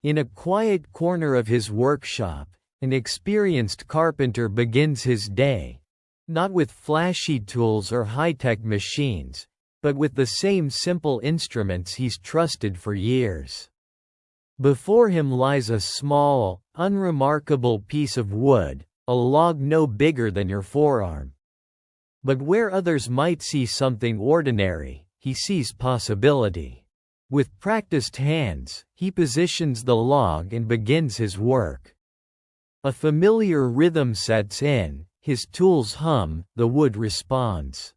In a quiet corner of his workshop, an experienced carpenter begins his day, not with flashy tools or high-tech machines, but with the same simple instruments he's trusted for years. Before him lies a small, unremarkable piece of wood, a log no bigger than your forearm. But where others might see something ordinary, he sees possibility. With practiced hands, he positions the log and begins his work. A familiar rhythm sets in, his tools hum, the wood responds.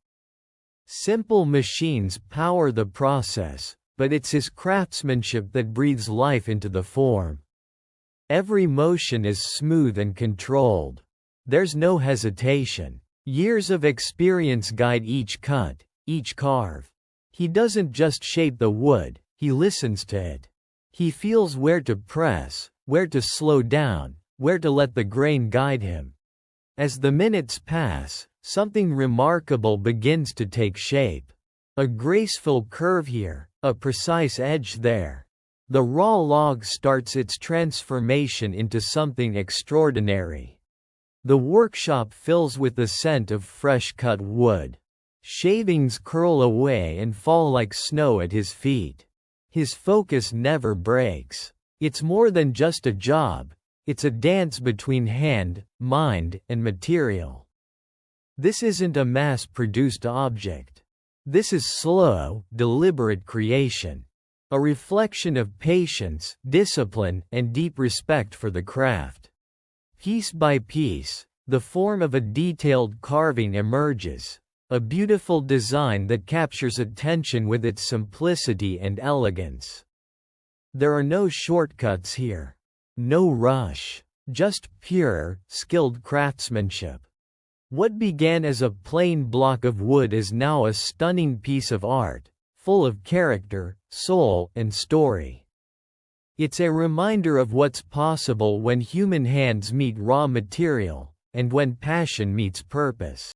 Simple machines power the process, but it's his craftsmanship that breathes life into the form. Every motion is smooth and controlled. There's no hesitation. Years of experience guide each cut, each carve. He doesn't just shape the wood, he listens to it. He feels where to press, where to slow down, where to let the grain guide him. As the minutes pass, something remarkable begins to take shape. A graceful curve here, a precise edge there. The raw log starts its transformation into something extraordinary. The workshop fills with the scent of fresh cut wood. Shavings curl away and fall like snow at his feet. His focus never breaks. It's more than just a job, it's a dance between hand, mind, and material. This isn't a mass-produced object. This is slow, deliberate creation. A reflection of patience, discipline, and deep respect for the craft. Piece by piece, the form of a detailed carving emerges. A beautiful design that captures attention with its simplicity and elegance. There are no shortcuts here. No rush. Just pure, skilled craftsmanship. What began as a plain block of wood is now a stunning piece of art, full of character, soul, and story. It's a reminder of what's possible when human hands meet raw material, and when passion meets purpose.